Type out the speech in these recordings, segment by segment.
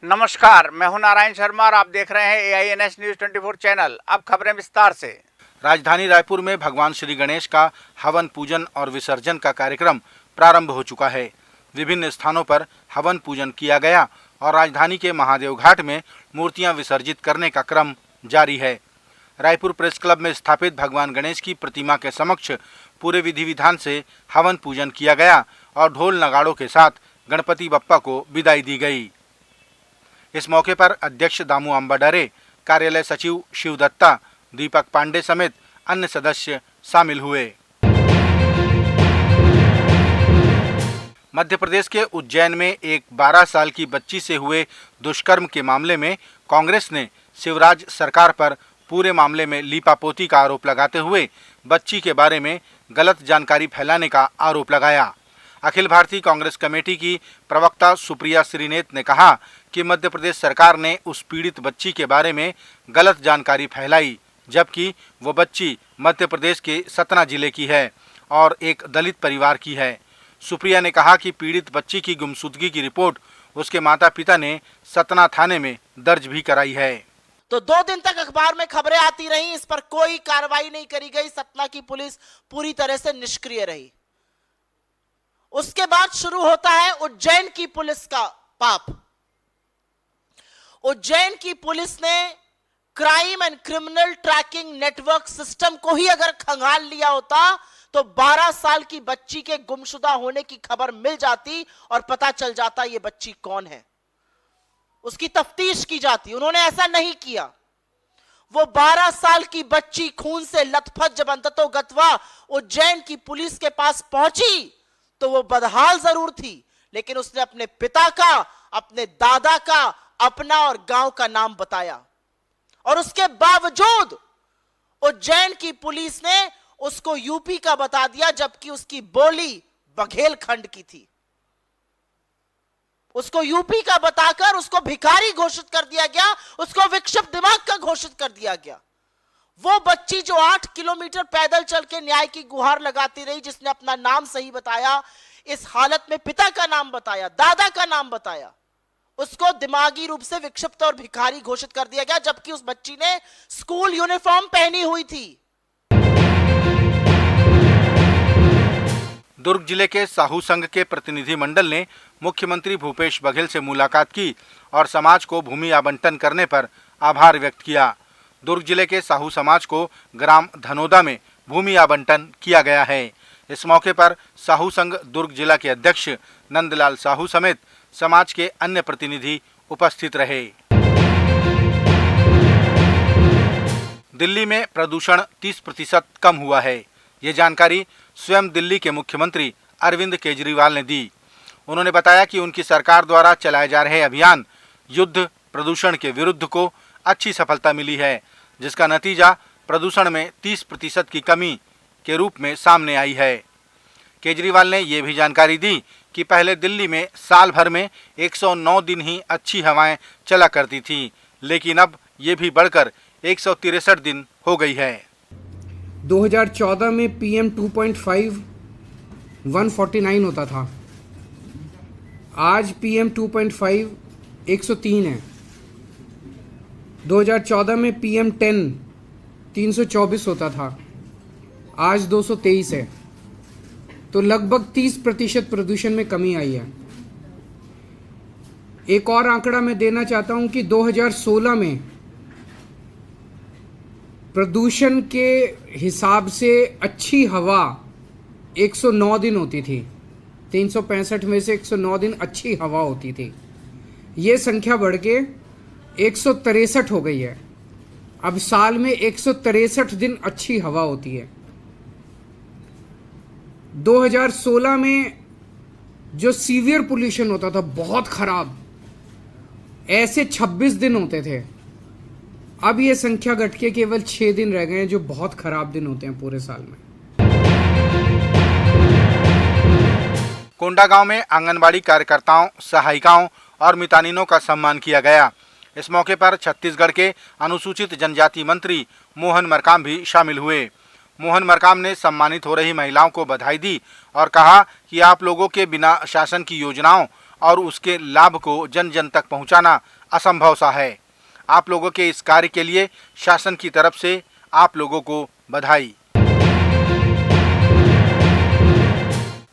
नमस्कार, मैं हूं नारायण शर्मा और आप देख रहे हैं AINS न्यूज 24 चैनल। अब खबरें विस्तार से। राजधानी रायपुर में भगवान श्री गणेश का हवन पूजन और विसर्जन का कार्यक्रम प्रारंभ हो चुका है। विभिन्न स्थानों पर हवन पूजन किया गया और राजधानी के महादेव घाट में मूर्तियां विसर्जित करने का क्रम जारी है। रायपुर प्रेस क्लब में स्थापित भगवान गणेश की प्रतिमा के समक्ष पूरे विधि विधान से हवन पूजन किया गया और ढोल नगाड़ों के साथ गणपति बप्पा को विदाई दी गई। इस मौके पर अध्यक्ष दामू अंबाडरे, कार्यालय सचिव शिव दत्ता, दीपक पांडे समेत अन्य सदस्य शामिल हुए। मध्य प्रदेश के उज्जैन में एक 12 साल की बच्ची से हुए दुष्कर्म के मामले में कांग्रेस ने शिवराज सरकार पर पूरे मामले में लीपापोती का आरोप लगाते हुए बच्ची के बारे में गलत जानकारी फैलाने का आरोप लगाया। अखिल भारतीय कांग्रेस कमेटी की प्रवक्ता सुप्रिया श्रीनेत ने कहा कि मध्य प्रदेश सरकार ने उस पीड़ित बच्ची के बारे में गलत जानकारी फैलाई, जबकि वो बच्ची मध्य प्रदेश के सतना जिले की है और एक दलित परिवार की है। सुप्रिया ने कहा कि पीड़ित बच्ची की गुमशुदगी की रिपोर्ट उसके माता पिता ने सतना थाने में दर्ज भी कराई है। तो 2 दिन तक अखबार में खबरें आती रही, इस पर कोई कार्रवाई नहीं करी गई। सतना की पुलिस पूरी तरह से निष्क्रिय रही। उसके बाद शुरू होता है उज्जैन की पुलिस का पाप। उज्जैन की पुलिस ने crime and criminal tracking network system को ही अगर खंगाल लिया होता तो 12 साल की बच्ची के गुमशुदा होने की खबर मिल जाती और पता चल जाता ये बच्ची कौन है, उसकी तफ्तीश की जाती। उन्होंने ऐसा नहीं किया। वो 12 साल की बच्ची खून से लथपथ जब अंततोगत्वा उज्जैन की पुलिस के पास पहुंची तो वो बदहाल जरूर थी, लेकिन उसने अपने पिता का, अपने दादा का, अपना और गांव का नाम बताया और उसके बावजूद उज्जैन की पुलिस ने उसको यूपी का बता दिया, जबकि उसकी बोली बघेलखंड की थी। उसको यूपी का बताकर उसको भिखारी घोषित कर दिया गया, उसको विक्षिप्त दिमाग का घोषित कर दिया गया। वो बच्ची जो 8 किलोमीटर पैदल चल के न्याय की गुहार लगाती रही, जिसने अपना नाम सही बताया, इस हालत में पिता का नाम बताया, दादा का नाम बताया, उसको दिमागी रूप से विक्षिप्त और भिखारी घोषित कर दिया गया, जबकि उस बच्ची ने स्कूल यूनिफॉर्म पहनी हुई थी। दुर्ग जिले के साहू संघ के प्रतिनिधि मंडल ने मुख्यमंत्री भूपेश बघेल से मुलाकात की और समाज को भूमि आवंटन करने पर आभार व्यक्त किया। दुर्ग जिले के साहू समाज को ग्राम धनोदा में भूमि आवंटन किया गया है। इस मौके पर साहू संघ दुर्ग जिला के अध्यक्ष नंदलाल साहू समेत समाज के अन्य प्रतिनिधि उपस्थित रहे। दिल्ली में प्रदूषण 30% कम हुआ है। ये जानकारी स्वयं दिल्ली के मुख्यमंत्री अरविंद केजरीवाल ने दी। उन्होंने बताया कि उनकी सरकार द्वारा चलाए जा रहे अभियान युद्ध प्रदूषण के विरुद्ध को अच्छी सफलता मिली है, जिसका नतीजा प्रदूषण में 30% की कमी के रूप में सामने आई है। केजरीवाल ने ये भी जानकारी दी कि पहले दिल्ली में साल भर में 109 दिन ही अच्छी हवाएं चला करती थी, लेकिन अब ये भी बढ़कर 163 दिन हो गई है। 2014 में PM 2.5 149 होता था, आज PM 2.5 103 है। 2014 में PM 10 324 होता था, आज 223 है। तो लगभग 30% प्रदूषण में कमी आई है। एक और आंकड़ा मैं देना चाहता हूं कि 2016 में प्रदूषण के हिसाब से अच्छी हवा 109 दिन होती थी। 365 में से 109 दिन अच्छी हवा होती थी। ये संख्या बढ़ के 163 हो गई है। अब साल में 163 दिन अच्छी हवा होती है। 2016 में जो सीवियर पोल्यूशन होता था, बहुत खराब, ऐसे 26 दिन होते थे। अब ये संख्या घट के केवल 6 दिन रह गए हैं, जो बहुत खराब दिन होते हैं पूरे साल में। कोंडागांव में आंगनबाड़ी कार्यकर्ताओं, सहायिकाओं और मितानिनों का सम्मान किया गया। इस मौके पर छत्तीसगढ़ के अनुसूचित जनजाति मंत्री मोहन मरकाम भी शामिल हुए। मोहन मरकाम ने सम्मानित हो रही महिलाओं को बधाई दी और कहा कि आप लोगों के बिना शासन की योजनाओं और उसके लाभ को जन जन तक पहुंचाना असंभव सा है। आप लोगों के इस कार्य के लिए शासन की तरफ से आप लोगों को बधाई।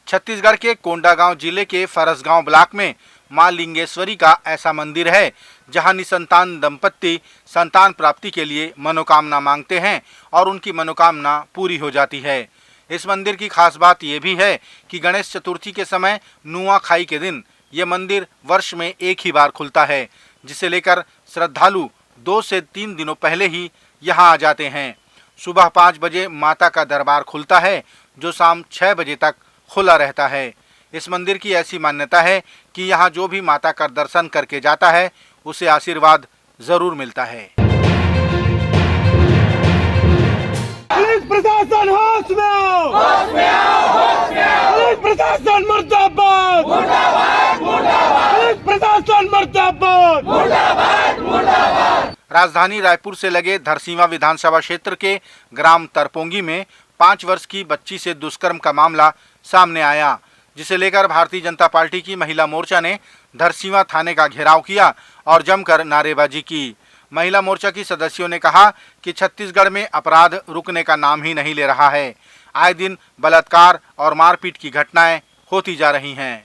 छत्तीसगढ़ के कोंडागांव जिले के फरसगांव ब्लॉक में मां लिंगेश्वरी का ऐसा मंदिर है जहां निसंतान दंपत्ति संतान प्राप्ति के लिए मनोकामना मांगते हैं और उनकी मनोकामना पूरी हो जाती है। इस मंदिर की खास बात यह भी है कि गणेश चतुर्थी के समय नुआखाई के दिन ये मंदिर वर्ष में एक ही बार खुलता है, जिसे लेकर श्रद्धालु 2 से 3 दिनों पहले ही यहाँ आ जाते हैं। सुबह 5 बजे माता का दरबार खुलता है जो शाम 6 बजे तक खुला रहता है। इस मंदिर की ऐसी मान्यता है कि यहाँ जो भी माता का दर्शन करके जाता है उसे आशीर्वाद जरूर मिलता है। पुलिस प्रशासन होश में आओ, होश में आओ, होश में आओ। पुलिस प्रशासन मुर्दाबाद, मुर्दाबाद, मुर्दाबाद। पुलिस प्रशासन मुर्दाबाद, मुर्दाबाद, मुर्दाबाद। राजधानी रायपुर से लगे धरसींवा विधानसभा क्षेत्र के ग्राम तरपोंगी में 5 वर्ष की बच्ची से दुष्कर्म का मामला सामने आया, जिसे लेकर भारतीय जनता पार्टी की महिला मोर्चा ने धरसींवा थाने का घेराव किया और जमकर नारेबाजी की। महिला मोर्चा की सदस्यों ने कहा कि छत्तीसगढ़ में अपराध रुकने का नाम ही नहीं ले रहा है। आए दिन बलात्कार और मारपीट की घटनाएं होती जा रही हैं।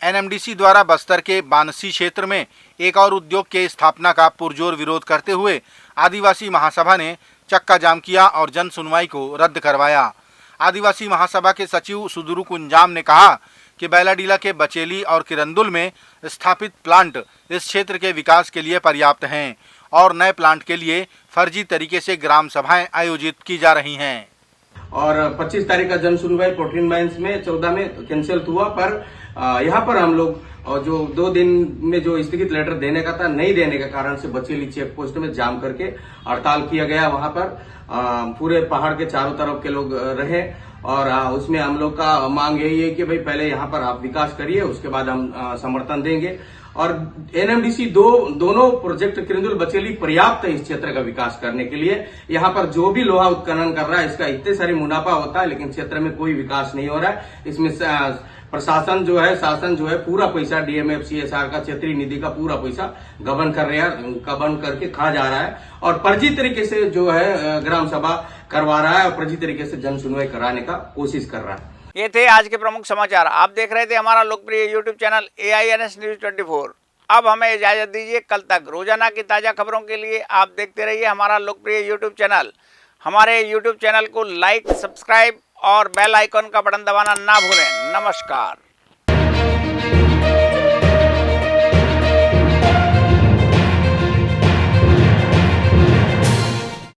एनएमडीसी द्वारा बस्तर के बानसी क्षेत्र में एक और उद्योग के स्थापना का पुरजोर विरोध करते हुए आदिवासी महासभा ने चक्का जाम किया और जन सुनवाई को रद्द करवाया। आदिवासी महासभा के सचिव सुदुरु कुंजाम ने कहा कि बैलाडीला के बचेली और किरंदुल में स्थापित प्लांट इस क्षेत्र के विकास के लिए पर्याप्त हैं और नए प्लांट के लिए फर्जी तरीके से ग्राम सभाएं आयोजित की जा रही हैं। और 25 तारीख का जन सुनवाई प्रोटीन माइंस में 14 में कैंसिल हुआ, पर यहाँ पर हम लोग और जो 2 दिन में जो स्थगित लेटर देने का था नहीं देने के कारण से बचेली चेक पोस्ट में जाम करके हड़ताल किया गया। वहां पर पूरे पहाड़ के चारों तरफ के लोग रहे और उसमें हम लोग का मांग यही है कि भाई पहले यहाँ पर आप विकास करिए, उसके बाद हम समर्थन देंगे। और एनएमडीसी दोनों प्रोजेक्ट किरंदुल बचेली पर्याप्त है इस क्षेत्र का विकास करने के लिए। यहाँ पर जो भी लोहा उत्खनन कर रहा है इसका इतने सारी मुनाफा होता है, लेकिन क्षेत्र में कोई विकास नहीं हो रहा है। इसमें प्रशासन जो है, शासन जो है, पूरा पैसा डीएमएफ सीएसआर का क्षेत्रीय निधि का पूरा पैसा गबन करके खा जा रहा है और फर्जी तरीके से जो है ग्राम सभा करवा रहा है और फर्जी तरीके से जन सुनवाई कराने का कोशिश कर रहा है। ये थे आज के प्रमुख समाचार। आप देख रहे थे हमारा लोकप्रिय यूट्यूब चैनल AINS न्यूज 24। अब हमें इजाजत दीजिए। कल तक रोजाना की ताजा खबरों के लिए आप देखते रहिए हमारा लोकप्रिय यूट्यूब चैनल। हमारे यूट्यूब चैनल को लाइक, सब्सक्राइब और बेल आइकॉन का बटन दबाना ना भूलें। नमस्कार।